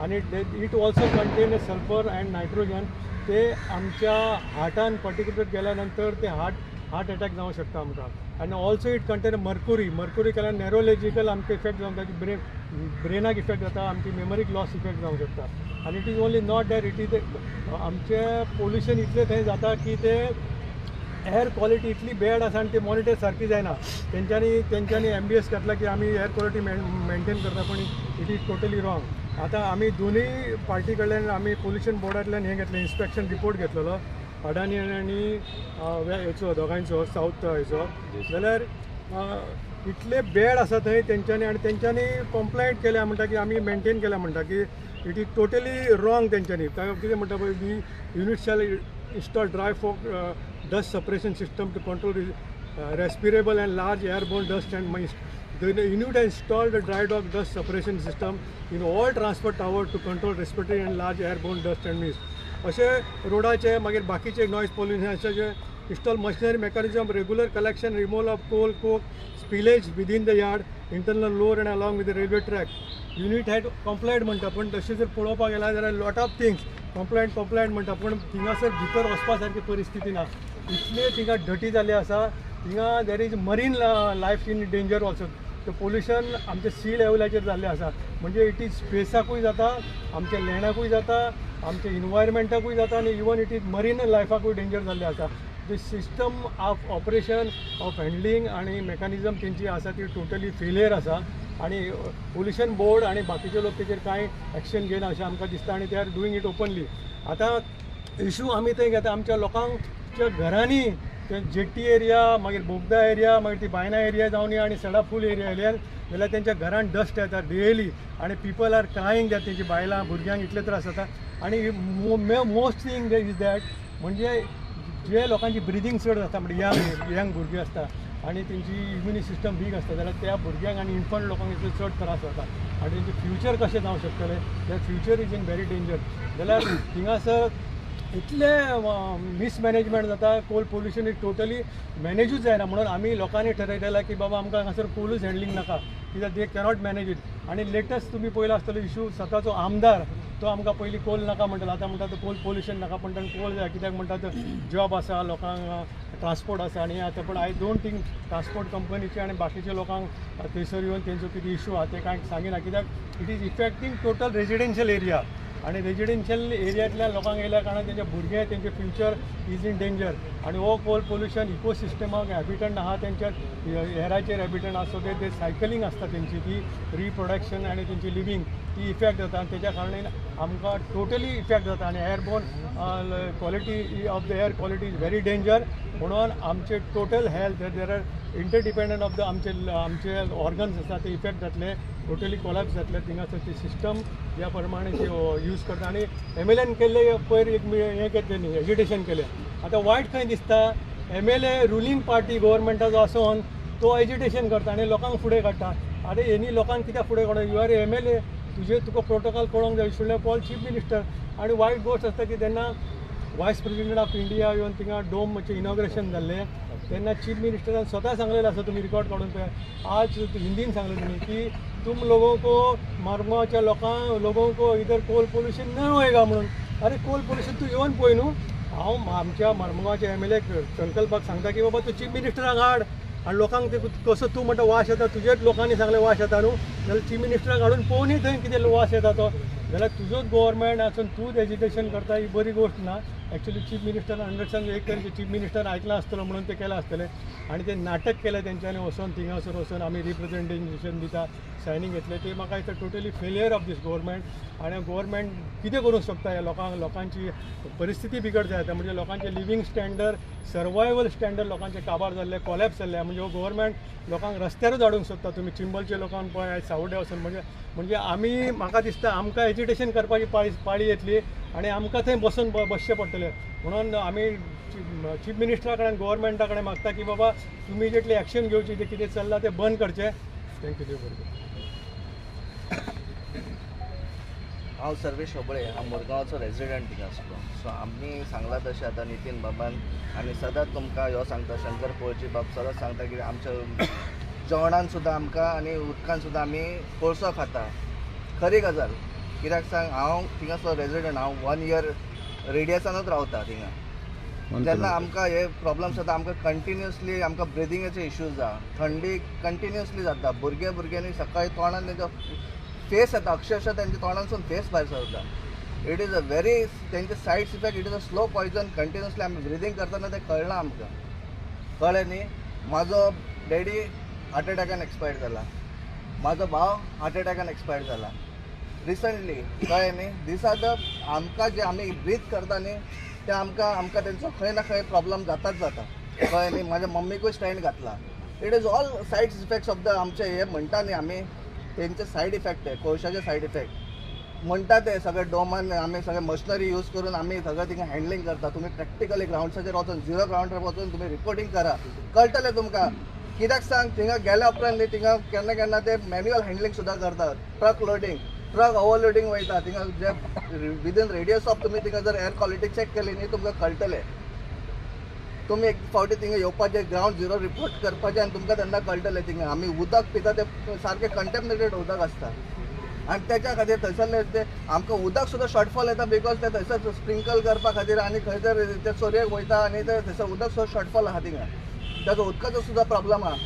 आणि it also content sulphur and nitrogen. ते आमच्या हार्टान पर्टिक्युलर गेल्यानंतर ते हार्ट अटॅक जावं शकता आमकां. आनी ऑल्सो इट कंटेन मर्कुरी केल्यार नेरोलॉजिकल आमकां इफेक्ट जावं शकता, ब्रेनाक इफेक्ट जाता, आमची मेमरीक लॉस इफेक्ट जावं शकता. आनी it is only not that, it is आमचें पोल्युशन इतलें थंय जाता की ते एअर क्वॉलिटी इतली बॅड आसा आनी ती मॉनिटर सारकी जायना. तेंच्यांनी MBS घातला की आमी एअर क्वॉलिटी मेंटेन करता, पण इट इज टोटली रॉंग. आतां आमी दोनूय पार्टी कडल्यान आमी पोल्युशन बोर्डांतल्यान हें घेतलें, इन्स्पेक्शन रिपोर्ट घेतलेलो अडानी आनी हेचो दोगांयचो सावथ हेचो. जाल्यार इतले बॅड आसा थंय तेंच्यांनी, आनी तेंच्यांनी कंप्लेंट केल्या म्हणटा की आमी मेंटेन केल्या म्हणटा की इट इज टोटली रॉंग. तेंच्यांनी कितें म्हणटा पळय, the unit shall install dry fog dust suppression system to control respirable and large airborne dust and mist. The unit has installed a dry dog dust suppression system in all transport towers to control respiratory and large airborne dust and mist. अशें रोडाचे मागीर बाकीचे noise पोल्युशनाचे install machinery mechanism, regular collection removal of coal coke spillage within the yard, internal lower and along with the railway track. Unit had compliant म्हणटा, पण तशें जर पळोवपाक गेल्यार जाल्यार लॉट ऑफ थिंग्स कंप्लायंट म्हणटा, पण थिंगासर भितर वचपा सारकी परिस्थिती ना. इतले थिंगा डटी जाल्ले आसा. थिंगा there is marine life in danger also. ते पोल्युशन आमचे सी लेवलाचेर जाल्लें आसा, म्हणजे इट इज स्पेसाकूय जाता, आमच्या लँडाकूय जाता, आमच्या इन्वायरमेंटाकूय जाता, आनी इवन इट इज मरीन लायफाकूय डेंजर जाल्लें आसा. The system of operation of handling आनी मेकॅनिझम तेंची आसा ती टोटली फेलियर आसा. आनी पोल्युशन बोर्ड आनी बाकीचे लोक तेचेर कांय एक्शन घेयना अशें आमकां दिसता, आनी they are doing it openly. आतां इशू आमी थंय घेता आमच्या लोकांच्या घरांनी, ते जेट्टी एरिया, मागीर बोगदा एरिया, मागीर ती बायना एरिया जावन आनी सडाफूल एरिया येयल्यार जाल्यार तेंच्या घरान डस्ट येता डेली, आनी पिपल आर क्रायींग दॅट तेंची बायलां भुरग्यांक इतले त्रास जाता. आनी मोस्ट थिंग इज दॅट, म्हणजे जे लोकांची ब्रिदींग चड जाता, म्हणजे यंग भुरगीं आसता आनी तेंची इम्युनी सिस्टम वीक आसता, जाल्यार त्या भुरग्यांक आनी इन्फंट लोकांक इतले चड त्रास जाता. आनी तेंचें फ्युचर कशें जावं शकतलें, that future is in very danger. जाल्यार थिंगासर इतले मिसमॅनेजमेंट जाता, कोल पोल्युशन इज टोटली मॅनेजूच जायना. म्हणून आमी लोकांनी ठरयलेला की बाबा आमकां हांगासर कोलूच हँडलिंग नाका, कित्याक दे कॅनॉट मॅनेज इट. आनी लेटस्ट तुमी पयलो आसतलो इशू, स्वताचो आमदार तो आमकां पयलीं कोल नाका म्हणटालो, आतां म्हणटा तो कोल पोल्युशन नाका, पण ताणें कोल जाय, कित्याक म्हणटा तो जॉब आसा, लोकांक ट्रान्सपोर्ट आसा आनी आतां. पण आय डोंट थिंक ट्रान्सपोर्ट कंपनीचे आनी बाकीच्या लोकांक थंयसर येवन तेंचो कितें इशू आहा ते कांय सांगिना, कित्याक it is इफेक्टींग total residential area. आनी रेजिडेन्शियल एरियांतल्या लोकांक येयल्या कारणान तेंचे भुरगे, तेंचे फ्युचर इज इन डेंजर. आनी हो कोल पोल्युशन इकोसिस्टमाक हॅबिटंट आहा तेंच्या हेराचेर हॅबिटंट आसा, ते सायकलींग आसता तेंची, ती रिप्रोडक्शन आनी तेंची लिवींग ती इफेक्ट जाता. आनी तेच्या कारणान आमकां टोटली इफेक्ट जाता. आनी airborne quality of the air quality is very danger. म्हणून आमचे total health there are interdependent of the आमचे ऑर्गन्स आसा ते इफेक्ट जातले, टोटली कोलॅप्स जातले. थिंगासर ती सिस्टम ज्या प्रमाणे ती यूज करता. आनी MLAन केल्ले पयर एक हें केलें न्ही, एजिटेशन केलें. आतां वायट खंय दिसता, MLA रुलींग पार्टी गव्हर्मेंटाचो आसून तो एजिटेशन करता आनी लोकांक फुडें काडटा. आरे हेनी लोकांक कित्याक फुडें काडूं, यू आर MLA, तुका प्रोटोकॉल कळोंक जाय, should have called chief minister. आनी वायट गोश्ट आसता की तेन्ना व्हायस प्रेसिडेंट ऑफ इंडिया येवन थिंगा डोमचें इनॉग्रेशन जाल्लें, तेन्ना चीफ मिनिस्टरान स्वता सांगलेलें आसा, तुमी रिकॉर्ड काडून पळय, आज हिंदीन सांगलें तुमी की तुम लोगों को मरगांवच्या लोगों को इधर कोल पोल्युशन न होएगा म्हणून. अरे कोल पोल्युशन तूं येवन पळय न्हू. हांव आमच्या मरगांवच्या MLA संकल्पाक सांगता की बाबा तूं चीफ मिनिस्टराक हाड, आनी लोकांक ते कसो तूं म्हणटा वास येता, तुजेच लोकांनी सांगलें वास येता न्हू, जाल्यार चीफ मिनिस्टराक हाडून पळोवनी थंय कितें वास येता तो. जाल्यार तुजोच गव्हर्मेंट आसून तूंच एजिटेशन करता, ही बरी गोश्ट ना. एक्चुअली चीफ मिनिस्टरान अंडरस्टँड एक तरेचे चीफ मिनिस्टर आयकला आसतलो म्हणून ते केलें आसतलें. आनी ते नाटक केलें तेंच्यांनी वचून थिंगासर वचून आमी रिप्रेझेंटेशन दिता, सायनींग घेतले. ते म्हाका दिसता totally failure of this government. आनी गव्हर्मेंट कितें करूंक शकता, ह्या लोकांची परिस्थिती बिगड जाता, म्हणजे लोकांचे लिवींग स्टँडर्ड, सर्वायवल स्टँडर्ड लोकांचे काबार जाल्ले, कॉलॅप्स जाल्ले. म्हणजे हो गव्हर्मेंट लोकांक रस्त्यारूच हाडूंक शकता. तुमी चिंबलच्या लोकांक पळय, आयज सावड्डे वचून म्हणजे आमी, म्हाका दिसता आमकां एजिटेशन करपाची पाळी येतली आनी आमकां थंय बसचें पडटलें. म्हणून आमी चीफ मिनिस्टरा कडेन गव्हर्मेंटा कडेन मागता की बाबा तुमी इमिजिएटली एक्शन घेवची, जें कितें चल्लां तें बंद करचें. थँक्यू. देव बरें. हांव सर्वेश होबळे, हांव मुरगांवचो रेजिडेंट थिंगा आसलो. सो आमी सांगलां तशें आतां नितीन बाबान, आनी सदांच तुमकां ह्यो सांगता, शंकर पोळची बाब सदांच सांगता की आमच्या जेवणान सुद्दां आमकां आनी उदकान सुद्दां आमी कोळसो खाता. खरी गजाल. कित्याक सांग हांव थिंगासलो रेजिडेंट, हांव 1 year रेडियसानूच रावता थिंगा. जेन्ना आमकां हे प्रॉब्लम्स जाता, आमकां कंटिन्युअसली आमकां ब्रिदिंगाचे इश्यूज जाता, थंडी कंटिन्युअसली जाता. भुरग्यांनी सकाळी तोंडान तेंचो फेस येता, अक्षरशः तेंच्या तोंडानसून फेस भायर सरता. इट इज अ व्हेरी तेंचे said effect. It is a slow poison. Continuously आमी ब्रिदींग करतना तें कळना आमकां. कळ्ळें न्ही. म्हाजो डॅडी हार्ट अटॅकान एक्सपायर जाला, म्हाजो भाव हार्ट अटॅकान एक्सपायर जाला रिसंटली. कळ्ळें न्ही. दिसा आमकां जे आमी ब्रीथ करता न्ही ते आमकां तेंचो खंय ना खंय प्रॉब्लम जाताच जाता. कळ्ळें न्ही. म्हाज्या मम्मीकूय स्टँड घातला. It is all said effects of the आमचे हे म्हणटा न्ही आमी तेंचे सायड इफेक्ट आहे, कोळशाचे सायड इफेक्ट म्हणटा ते सगळे डोमान आमी सगळे मशिनरी यूज करून आमी सगळें थिंगा हँडलिंग करता. तुमी प्रॅक्टिकली ग्राउंड्साचेर वचून 0 ग्राउंडार वचून तुमी रिपोर्टिंग करा, कळटलें तुमकां. कित्याक सांग थिंगा गेल्या उपरांत न्ही थिंगा केन्ना केन्ना ते मॅन्युअल हँडलिंग सुद्दां करतात. ट्रक लोडिंग, ट्रक ओवरलोडिंग वयता थिंगा. जे विदीन रेडियस ऑफ तुमी थिंगा जर एअर क्वॉलिटी चॅक केली न्ही तुमकां कळटलें. तुमी एक फावटी थिंगा येवपाचें, ग्राउंड झिरो रिपोर्ट करपाचें आनी तुमकां तेन्ना कळटलें. थिंगा आमी उदक पिता तें सारकें कंटेमिनेटेड उदक आसता आनी त्याच्या खातीर थंयसरले ते आमकां उदक सुद्दां शॉर्टफॉल येता बिकॉज ते थंयसर स्प्रिंकल करपा खातीर आनी खंय तर ते चोरयेक वयता आनी ते थंयसर उदक सुद्दां शॉर्टफॉल आहा थिंगा. ताजो उदकाचो सुद्दां प्रॉब्लम आहा.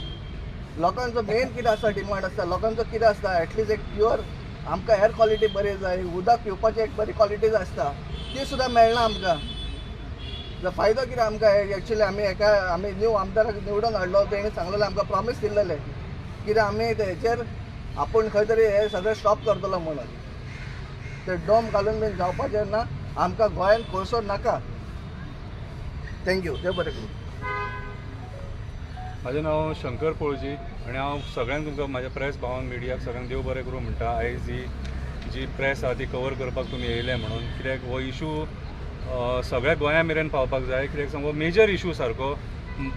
लोकांचो मेन कितें आसता डिमांड आसता लोकांचो कितें आसता एटलीस्ट एक प्युअर आमकां एअर क्वॉलिटी बरी जाय, उदक पिवपाची एक बरी क्वॉलिटी जाय आसता ती सुद्दां मेळना आमकां. फायदो कितें आमकां एक्चुअली आमी न्यू आमदाराक निवडून हाडलो तेणी सांगलेलें आमकां प्रॉमीस दिल्लेलें कित्याक आमी हेचेर आपूण खंय तरी हे सगळें स्टॉप करतलो म्हणून. ते डॉम घालून बीन जावपाचें ना. आमकां गोंयान कोळसो नाका. थँक्यू. देव बरें करूं. म्हाजें नांव शंकर पळजी आनी हांव सगळ्यांक तुमकां म्हाज्या प्रेस भावांक मिडियाक सगळ्यांक देव बरें करूं म्हणटा. आयज जी प्रेस आहा ती कवर करपाक तुमी येयले म्हणून. कित्याक हो इशू सगळ्या गोंया मेरेन पावपाक जाय. कित्याक सांग हो मेजर इशू सारको.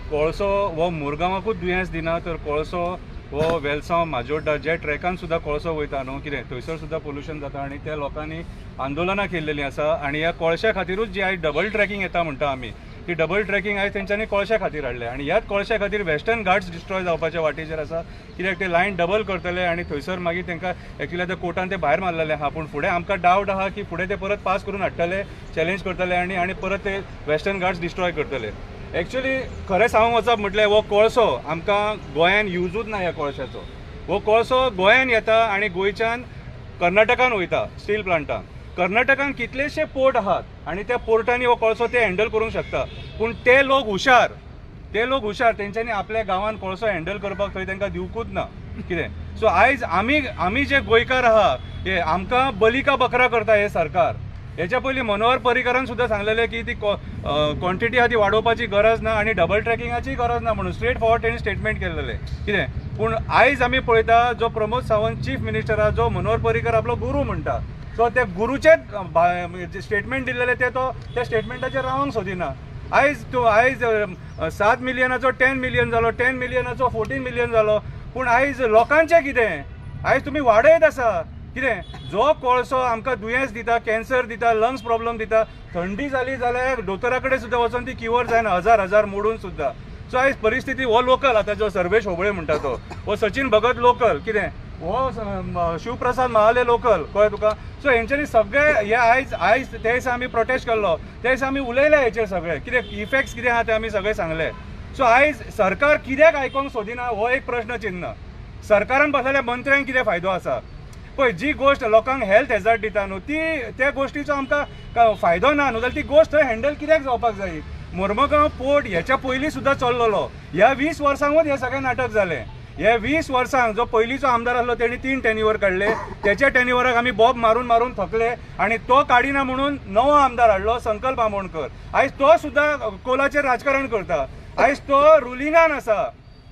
कोळसो हो मुरगांवाकूच दुयेंस दिना तर कोळसो हो वेलसांव माजोड्डा जे ट्रॅकान सुद्दां कोळसो वयता न्हू कितें थंयसर सुद्दां पोल्युशन जाता आनी त्या लोकांनी आंदोलनां केल्लेलीं आसा. आनी ह्या कोळश्या खातीरूच जी आयज डबल ट्रॅकिंग येता म्हणटा आमी ती डबल ट्रॅकिंग आयज तेंच्यांनी कोळश्या खातीर हाडले आनी ह्याच कोळश्या खातीर वेस्टर्न घाट्स डिस्ट्रॉय जावपाच्या वाटेचेर आसा. कित्याक ते लायन डबल करतले आनी थंयसर मागीर तांकां एक्चुअली आतां कोर्टान ते भायर मारलेले आहा. पूण फुडें आमकां डावट आहा की फुडें ते परत पास करून हाडटले, चॅलेंज करतले आनी परत ते वेस्टर्न घाट्स डिस्ट्रॉय करतले. एक्चुअली खरें सांगूंक वचप म्हटल्यार हो कोळसो आमकां गोंयान यूजूच ना ह्या कोळशाचो. हो कोळसो गोंयान येता आनी गोंयच्यान कर्नाटकान वयता स्टील प्लांटाक. कर्नाटकान कितलेशे पोर्ट आहात आनी त्या पोर्टांनी हो कोळसो ते हँडल करूंक शकता. पूण ते लोक हुशार तेंच्यांनी आपल्या गांवांत कोळसो हँडल करपाक थंय तांकां दिवकूच ना कितें. सो आयज आमी जे गोंयकार आहा हे आमकां बली का बकरा करता हे सरकार. हेच्या पयलीं मनोहर पर्रीकारान सुद्दां सांगलेलें की ती क्वॉन्टिटी आहा ती वाडोवपाची गरज ना आनी डबल ट्रॅकिंगाची गरज ना म्हणून स्ट्रेट फॉरवर्ड तेणी स्टेटमेंट केल्लेलें कितें. पूण आयज आमी पळयता जो प्रमोद सावंत चीफ मिनिस्टर आहा जो मनोहर पर्रीकार आपलो गुरू म्हणटा सो ते गुरूचेच स्टेटमेंट दिल्लेले ते तो त्या स्टेटमेंटाचेर रावंक सोदिना. आयज 7 मिलियनाचो 10 मिलियन जालो, 10 मिलियनाचो 14 मिलियन जालो. पूण आयज लोकांचें कितें. आयज तुमी वाडयत आसा कितें. जो कोळसो आमकां दुयेंस दिता, कॅन्सर दिता, लंग्स प्रॉब्लम दिता. थंडी जाली जाल्यार दोतोरा कडेन सुद्दां वचून ती क्युअर जायना हजार मोडून सुद्दां. सो आयज परिस्थिती हो लोकल आतां जो सर्वेश होबळे म्हणटा तो हो सचिन भगत लोकल कितें हो शिवप्रसाद महाले लोकल कळ्ळें तुका. सो हेंच्यांनी सगळे हे आयज ते दिसा आमी प्रोटेस्ट केल्लो ते दिसा आमी उलयले हेचेर सगळे कितें इफेक्ट्स कितें आहा ते आमी सगळे सांगले. सो आयज सरकार कित्याक आयकोंक सोदिना हो एक प्रश्न चिन्ह. सरकारान बसलेल्या मंत्र्यांक कितें फायदो आसा पळय. जी गोश्ट लोकांक हेल्थ हॅजार्ड दिता न्हू त्या गोश्टीचो आमकां फायदो ना न्हू जाल्यार ती गोश्ट थंय हँडल कित्याक जावपाक जाय. मुर्मगांव पोर्ट हेच्या पयलीं सुद्दां चल्लोलो. ह्या 20 वर्सांकूच हे सगळें नाटक जालें. हे 20 वर्सांक जो पयलींचो आमदार आसलो तेणी 3 टेन्युअर काडले. त्याच्या टेन्युअराक आमी बॉब मारून थकले आनी तो काडिना म्हणून नवो आमदार हाडलो संकल्प आमोणकर. आयज तो सुद्दां कोलाचेर राजकारण करता. आयज तो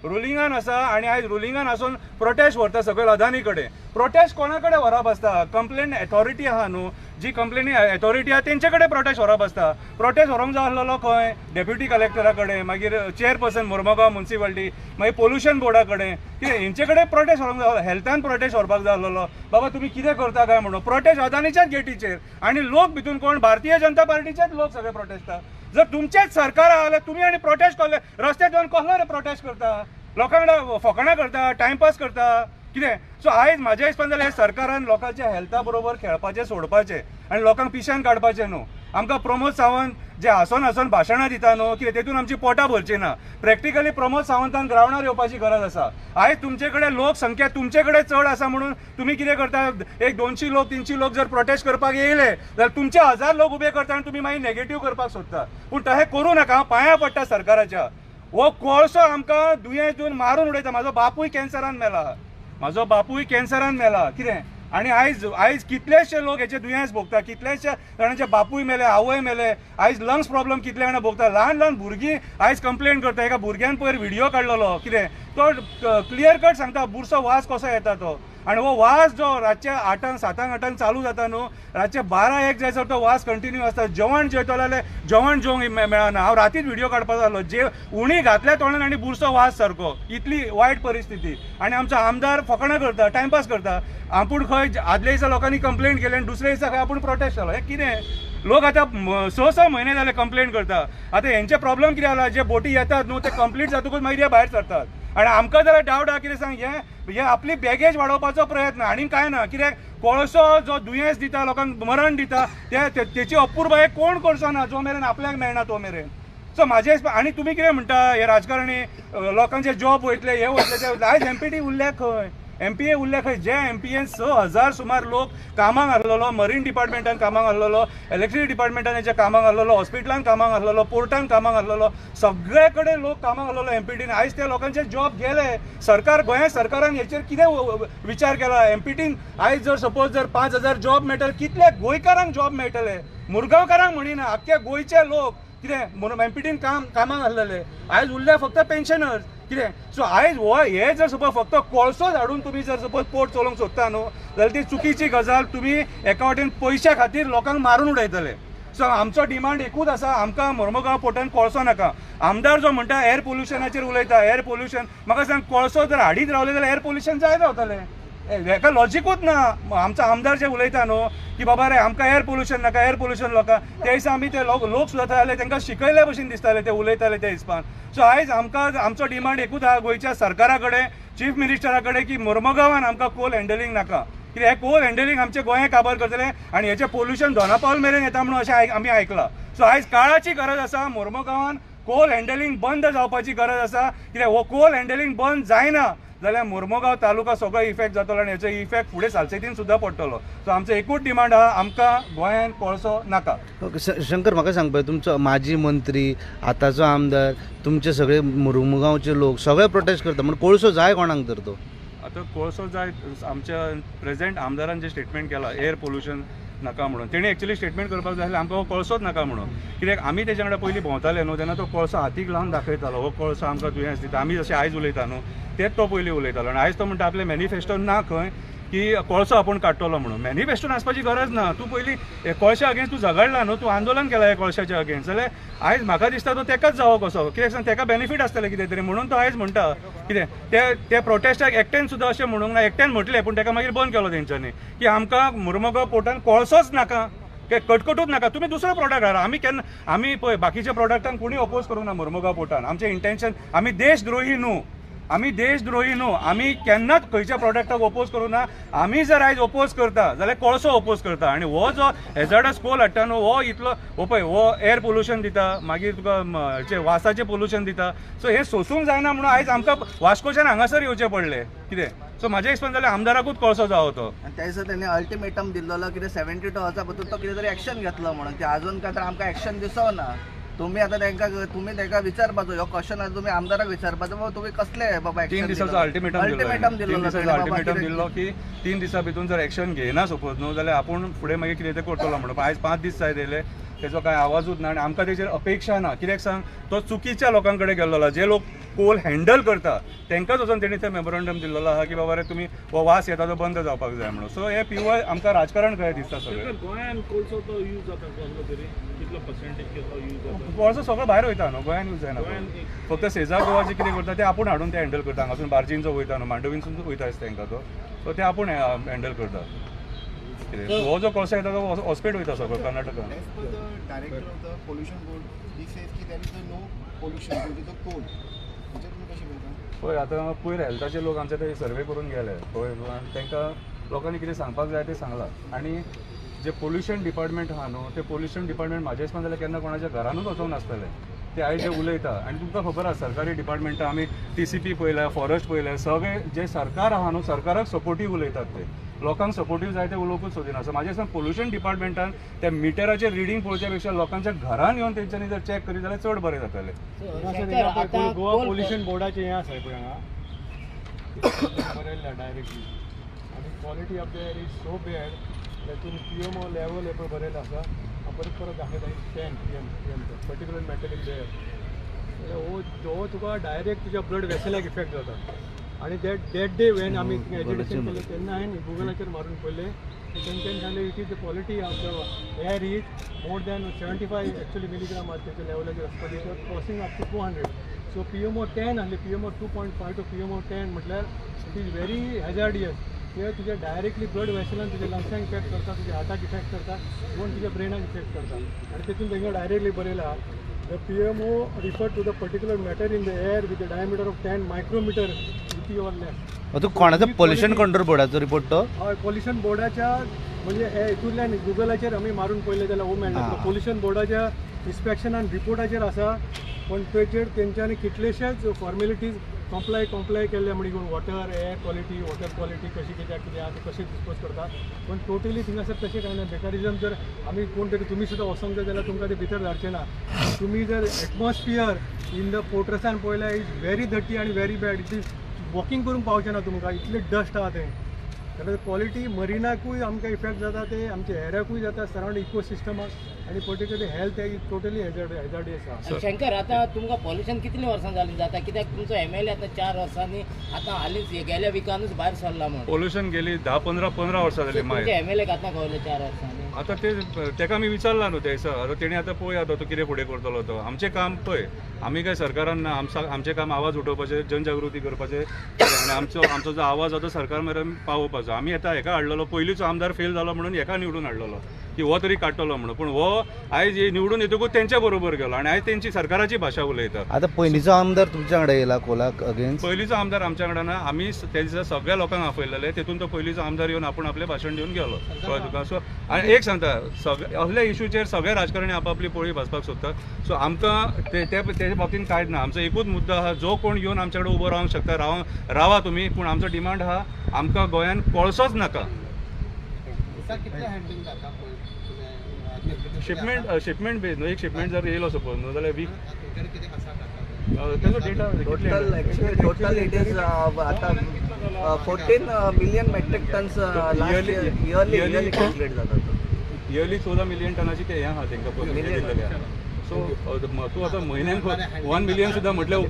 रुलिंगान आसा आनी आयज रुलिंगान आसून प्रोटेस्ट व्हरता सकयल अदानी कडेन. प्रोटेस्ट कोणा कडेन व्हरप आसता. कंप्लेन अथॉरिटी आहा न्हू जी कंप्लेनी अथॉरिटी आहा तेंचे कडेन प्रोटेस्ट व्हरप आसता. प्रोटेस्ट व्हरोंक जाय आसलेलो खंय डेप्युटी कलेक्टरा कडेन, मागीर चेअरपर्सन मुर्मगांव म्युनिसिपालिटी, मागीर पोल्युशन बोर्डा कडेन कितें हेंचे कडेन प्रोटेस्ट व्हरोंक जाय. हेल्थान प्रोटेस्ट व्हरपाक जाय आसलेलो बाबा तुमी कितें करता काय म्हणून. प्रोटेस्ट अदानीच्याच गेटीचेर आनी लोक भितून कोण भारतीय जनता पार्टीचेच लोक सगळे प्रोटेस्टा. जर तुमचेच सरकार आहा तुमी आनी प्रोटेस्ट केले रस्त्यार जावन कसलो रे प्रोटेस्ट करता. लोकांकडे फकाणां करता, टायमपास करता. कितें सो आयज म्हाज्या हिसपान जाल्यार हे सरकारान लोकांच्या हेल्था बरोबर खेळपाचें सोडपाचें आनी लोकांक पिश्यान काडपाचें न्हू. आमकां प्रमोद सावंत जे हांसून भाशणां दिता न्हू कितें तेतून आमची पोटां भरची ना. प्रॅक्टिकली प्रमोद सावंतान ग्रावंडार येवपाची गरज आसा. आयज तुमचे कडेन लोकसंख्या तुमचे कडेन चड आसा म्हणून तुमी कितें करता, एक 200 लोक 300 लोक जर प्रोटेस्ट करपाक येयले जाल्यार तुमचे 1000 लोक उबे करता आनी तुमी मागीर नेगेटीव करपाक सोदता. पूण तशें करूं नाका. पांयां पडटा सरकाराच्या. हो कोळसो आमकां दुयेंस दिवन मारून उडयता. म्हाजो बापूय कॅन्सरान मेला. कितें आनी आयज कितलेशे लोक हेचे दुयेंस भोगता. कितलेशे जाणांचे बापूय मेले, आवय मेले. आयज लंग्स प्रॉब्लेम कितले जाणां भोगता. ल्हान भुरगीं आयज कंप्लेंट करता. एका भुरग्यान पयर व्हिडिओ काडलेलो कितें तो क्लियर कट सांगता बुरसो वास कसो येता तो. आनी हो वास जो रातच्या 8 7 8 चालू जाता न्हू, रातचे 12-1 जायसर तो वास कंटिन्यू आसता. जेवण जेवतलो जाल्यार जेवण जेवंक मेळना. हांव रातीच व्हिडिओ काडपाक लागलो. उणी घातल्या तोंडान आनी बुरसो वास सारको. इतली वायट परिस्थिती. आनी आमचो आमदार फकाणां करता, टायमपास करता. आपूण खंय आदल्या दिसा लोकांनी कंप्लेंट केली आनी दुसऱ्या दिसा खंय आपूण प्रोटेस्ट केलो. हें कितें? लोक आतां 6 म्हयने जाले कंप्लेंट करता. आतां हेंचे प्रॉब्लेम कितें जाला, जे बोटी येतात न्हू ते कंप्लीट जातकूच मागीर हे भायर सरतात. आनी आमकां जाल्यार डावट आहा कितें सांग, हे आपली बॅगेज वाडोवपाचो प्रयत्न आनी कांय ना. कित्याक कोळसो जो दुयेंस दिता, लोकांक मरण दिता, तेची अपूर्बाय कोण करचो ना जो मेरेन आपल्याक मेळना तो मेरेन. सो म्हाजे आनी तुमी कितें म्हणटा, हे राजकारणी लोकांचे जॉब वयतले, हे वयतले. ते आयज MPT उरल्या खंय, MPA उरल्या खंय. जे MPAन 6000 सुमार लोक कामाक आहलेलो, मरीन डिपार्टमेंटान कामाक आहलेलो, इलेक्ट्रिसिटी डिपार्टमेंटान हेच्या कामाक आहलेलो, हॉस्पिटलान कामाक आहलेलो, पोर्टान कामाक आहलेलो, सगळे कडेन लोक कामाक आहलेलो MPTन. आयज त्या लोकांचे जॉब गेले. गोंया सरकारान हेचेर कितें विचार केला? MPTन आयज जर सपोज जर 5000 जॉब मेळटले, कितले गोंयकारांक जॉब मेळटले? मुरगांवकारांक म्हणिना, आख्खे गोंयचे लोक कितें MPTन कामाक आहलेले. आयज उरले फक्त पेन्शनर्स. कितें सो आयज हे जर सपोज फक्त कोळसो धाडून तुमी जर सपोज पोट चलोवंक सोदता न्हू जाल्यार ती चुकीची गजाल. तुमी एका वाटेन पयशा खातीर लोकांक मारून उडयतले. सो आमचो डिमांड एकूच आसा, आमकां मोर्मुगांव पोर्टान कोळसो नाका. आमदार जो म्हणटा एअर पोल्युशनाचेर उलयता, एअर पोल्युशन, म्हाका सांग कोळसो जर हाडीत रावले जाल्यार एअर पोल्युशन जायत रावतलें. हेका लॉजिकूच ना. आमचो आमदार जे उलयता न्हू की बाबा रे आमकां एअर पोल्युशन नाका, एअर पोल्युशन लोकां, ते दिसा आमी ते लोक सुद्दां थंय तांकां शिकयल्या भशेन दिसताले ते उलयताले ते हिसपान. सो आयज आमचो डिमांड एकूच आहा गोंयच्या सरकारा कडेन, चीफ मिनिस्टरा कडेन, की मोर्मुगांवान आमकां कोल हँडलिंग नाका. कित्याक हे कोल हँडलिंग आमचे गोंया काबार करतले आनी हेचें पोल्युशन दोनापावल मेरेन येता म्हणून अशें आमी आयकलां. सो आयज काळाची गरज आसा. मोर्मुगांवान कोल हँडलिंग बंद जावपाची गरज आसा. कित्याक हो कोल हँडलिंग बंद जायना जाल्यार मोर्मुगांव तालुका सगळो इफेक्ट जातलो आनी हेचो इफेक्ट फुडें सालसेतीन सुद्दां पडटलो. सो आमचो एकूच डिमांड आहा, आमकां गोंयान कोळसो नाका. शंकर, म्हाका सांग पळय, तुमचो माजी मंत्री, आतांचो आमदार, तुमचे सगळे मोर्मुगांवचे लोक सगळे प्रोटेस्ट करता म्हणून कोळसो जाय कोणाक तर तो? आतां कोळसो जाय, आमच्या प्रेझेंट आमदारान जे स्टेटमेंट केला एअर पोल्युशन नाका म्हणून, तेणी एक्चुअली स्टेटमेंट करपाक जाय आसलें आमकां हो कोळसोच नाका म्हणून. कित्याक आमी तेच्या वांगडा पयलीं भोंवताले न्हू तेन्ना तो कोळसो हातीक लावन दाखयतालो, हो कोळसो आमकां दुयेंस दिता. आमी जशें आयज उलयता न्हू तेच तो पयलीं उलयतालो. आनी आयज तो म्हणटा आपले मॅनिफेस्टोन ना खंय की कोळसो आपूण काडटलो म्हणून. मॅनिफेस्टोन आसपाची गरज ना. तूं पयलीं हे कोळशा अगेन्स्ट तूं झगडला न्हू, तूं आंदोलन केलां हे कोळशाच्या अगेन्स्ट, जाल्यार आयज म्हाका दिसता तो तेकाच जावो कसो. कित्याक सांग, तेका बेनिफीट आसतलें कितें तरी म्हणून तो आयज म्हणटा. कितें ते प्रोटेस्टाक एकट्यान सुद्दां अशें म्हणूंक ना. एकट्यान म्हटलें पूण तेका मागीर बंद केलो तेंच्यांनी की आमकां मोर्मुगांव पोर्टान कोळसोच नाका, कटकटूच नाका, तुमी दुसरो प्रोडक्ट हाडा. आमी पळय बाकीच्या प्रोडक्टांक कोणी ओपोज करूंक ना मोर्मुगांव पोर्टान. आमचें इंटेन्शन, आमी देशद्रोही न्हू, आमी केन्नाच खंयच्या प्रोडक्टाक ओपोज करूं ना. आमी जर आयज ओपोज करता जाल्यार कोळसो ओपोज करता. आनी हो जो हॅझार्डस कोल हाडटा न्हू हो इतलो पळय हो एअर पोल्युशन दिता, मागीर तुका हेचें वासाचें पोल्युशन दिता. सो हे सोसूंक जायना म्हणून आयज आमकां वास्कोच्यान हांगासर येवचें पडलें. कितें सो म्हाज्या हिसपान जाल्यार आमदाराकूच कोळसो जावो तो. आनी त्या दिसा तेणी अल्टिमेटम दिल्लो कितें 72 हॉर्सा भितर तो कितें तरी एक्शन घेतलो म्हणून. ते आजून काय तर आमकां एक्शन दिसो ना. तुमी आतां तांकां विचारपाचो हो क्वेश्चन तुमी आमदाराक विचारपाचो बाबा तुमी कसले बाबा 3 दिसाचो अल्टिमेटम दिल्लो की 3 दिसा भितर जर एक्शन घेयना सपोज न्हू जाल्यार आपूण फुडें मागीर कितें तें करतलो म्हणून. आयज 5 दीस जायत येयले, तेजो कांय आवाजूच ना आनी आमकां तेजेर अपेक्षा ना. कित्याक सांग, तो चुकीच्या लोकां कडेन गेल्लो. जे लोक कोल हँडल करता तांकांच वचून तेणी ते मेमोरंडम दिल्लो आहा की बाबा रे तुमी हो वास येता तो बंद जावपाक जाय म्हणून. सो हे प्युअर आमकां राजकारण कशें दिसता सगळें. गोंयान कोळसो तो यूज जाता कसलो तरी कितलो पर्सेंटेज तो यूज जाता? कोळसो सगळो भायर वयता न्हू, गोंयान यूज जायना. फक्त शेजार गोवा जे कितें करता ते आपूण हाडून ते हँडल करता. हांगासून बार्जीन जो वयता न्हू, मांडवीनसून वयता दिसता तांकां तो, सो ते आपूण हँडल करता. हो जो कोळसो येता तो हॉस्पेट वयता सगळो कर्नाटकान. Director of the pollution board he says की there is no pollution due to the coal. म्हणजे तुम्ही कशी बोलता? पळय आतां पयर हेल्थाचे लोक आमचे थंय सर्वे करून गेले पळय आनी तांकां लोकांनी कितें सांगपाक जाय तें सांगलां आनी जे पोल्युशन डिपार्टमेंट आहा न्हू ते पोल्युशन डिपार्टमेंट म्हाजे हिसपान जाल्यार केन्ना कोणाच्या घरानूच वचोंक नासतले ते आयज जे उलयता आनी तुमकां खबर आसा सरकारी डिपार्टमेंटां आमी TCP पळयल्या फॉरेस्ट पळयल्या सगळे जे सरकार आहा न्हू सरकाराक सपोर्टीव उलयतात ते लोकांक सपोर्टीव जाय ते उलोवंकूच सोदिना सो म्हाजे हिसपान पोल्युशन डिपार्टमेंटान त्या मिटराचेर रिडींग पळोवच्या पेक्षा लोकांच्या घरान येवन तेंच्यांनी जर चॅक करीत जाल्यार चड बरें जातलें गोवा पोल्युशन बोर्डाचे हें आसा पळय हांगा बरयल्ल्या डायरेक्टली आनी quality of the air is so bad तातूंत PMO लेवल हे पळय बरयल्लें आसा परत दाखयता 10 PM particular matter in there हो तुका डायरेक्ट तुज्या ब्लड वेसलाक इफेक्ट जाता आणि दॅट डे वेन आमी एज्युकेशन केलें तेन्ना हांवें गुगलाचेर मारून पळयलें तेंच्यांनी सांगलें it is the quality of the air is more than 75 actually milligram तेच्या लेवलाचेर आसता it was crossing up to 200 so PMO 10 आसली PMO 2.5 टू PMO 10 म्हटल्यार इट इज व्हेरी हॅजार्डियस ते तुज्या डायरेक्टली ब्लड वेसलान तुज्या लंग्साक इफेक्ट करता तुज्या हार्टाक इफेक्ट करता इवन तुज्या ब्रेनाक इफेक्ट करता आनी तेतून तेंकां डायरेक्टली बरयलां The PMO refer to the particular matter in the air with a diameter of 10 micrometer GP or less. तू कोणाचा पोल्युशन कंट्रोल बोर्डाचो रिपोर्ट तो पोल्युशन बोर्डाच्या म्हणजे हितूंतल्यान गुगलाचेर आमी मारून पळयलें जाल्यार हो मेळटा पोल्युशन बोर्डाच्या इन्स्पेक्शनान रिपोर्टाचेर आसा पण तेचेर तेंच्यांनी कितलेशेच फॉर्मेलिटीज कंप्लाय केल्ले म्हणजे water air quality water quality कशी कित्याक कितें आहा कशें डिस्पोज करता पण टोटली थिंगासर तशें कांय ना बेकारिजम जर आमी कोण तरी तुमी सुद्दां वचोंक जाय जाल्यार तुमकां ते भितर धाडचें ना तुमी जर एटमॉस्फियर इन द पोर्ट्रसान पळयल्यार इज व्हेरी डर्टी आनी very bad it is walking करूंक पावचें ना तुमकां इतलें डस्ट आहा तें कारण क्वॉलिटी मरिनाकूय आमकां इफेक्ट जाता ते आमच्या एअराकूय जाता सरावंड इकोसिस्टमाक आनी पर्टिक्युलरली हेल्थ इज टोटली हॅजार्डियस आहा शंकर आता तुमकां पॉल्युशन कितले वर्सां जाली जाता कित्याक तुमचो MLA आतां 4 वर्सांनी आतां हालींच गेल्या विकानूच भायर सरला म्हणून पोल्युशन गेली 10-15 वर्सां जाली मागीर तुमच्या MLA आतां कळले 4 वर्सांनी आतां तेका आमी विचारला न्हू ते सर आतां तेणी आतां पळय आतां तो कितें फुडें करतलो तो आमचें काम पळय आमी काय सरकारान ना आमचें काम आवाज उठोवपाचें जनजागृती करपाचें आनी आमचो जो आवाज आसा सरकार मेरेन पावोवपाचो आमी आतां हेका हाडलेलो पयलींचो आमदार फेल जालो म्हणून हेका निवडून हाडलेलो की हो तरी काडटलो म्हणून पूण हो आयज निवडून येतकूच तेंच्या बरोबर गेलो आनी आयज तेंची सरकाराची भाशा उलयता आता पयलींचो आमदार तुमच्या कडेन येयला कोलाक अगेन्स्ट पयलींचो आमदार आमच्या कडेन ना आमी त्या दिसा सगळ्या लोकांक आपयलेले तेतून तो पयलींचो आमदार येवन आपूण आपलें भाशण दिवन गेलो कळ्ळें तुका सो आनी एक सांगता असल्या इश्यूचेर सगळे राजकारणी आपली पोळी भाजपाक सोदतात सो आमकां तेजे बाबतीन कांयच ना आमचो एकूच मुद्दो आहा जो कोण येवन आमच्या कडेन उबो रावंक शकता रावा तुमी पूण आमचो डिमांड आहा आमकां गोंयान कोळसोच नाका शिपमेंट बेज न्हू एक शिपमेंट जर येयलो सपोज न्हू जाल्यार वीक तेजो डेटा टोटल इट इज आता 14 million metric tons yearly calculate जातात इयरली 16 मिलियन टनाची ते हें आहा तेंकां सो तूं आतां म्हयन्याक 1 मिलियन सुद्दां म्हटल्यार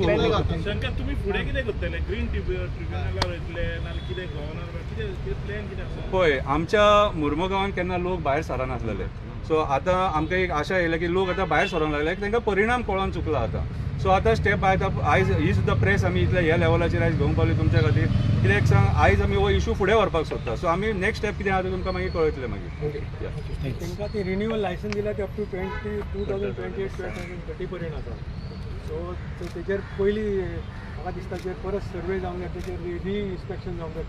शंकर तुमी फुडें कितें करतले ग्रीन ट्रिब्युनलार वयतले नाल्यार कितें गव्हर्नर कितें प्लॅन कितें आसा पळय आमच्या मुर्मुगांवान केन्ना लोक भायर सरनासलेले सो आतां आमकां एक आशा येयल्या की लोक आतां भायर सरोंक लागले तांकां परिणाम कळोन चुकला आतां सो आतां स्टेप आयज ही सुद्दां प्रेस आमी इतल्या ह्या लेवलाचेर आयज घेवंक पावली तुमच्या खातीर कित्याक सांग आयज आमी हो इशू फुडें व्हरपाक सोदता सो आमी नेक्स्ट स्टेप कितें आहा तें तुमकां मागीर कळयतलें मागीर तांकां ती रिन्युअल लायसन दिल्या ते अप टू 2028-2030 पर्यंत आसा सो तेजेर पयलीं म्हाका दिसता तेजेर परत सर्वे जावंक जाय तेजेर इन्स्पेक्शन जावंक जाय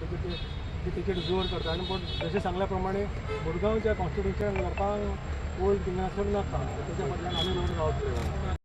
तेजेर जोर करता आनी पण जशें सांगल्या प्रमाणे मुरगांवच्या कॉन्स्टिट्युशन लोकांक ओल्ड थिंगासर नाका तेच्या फाटल्यान आमी रोड रावतले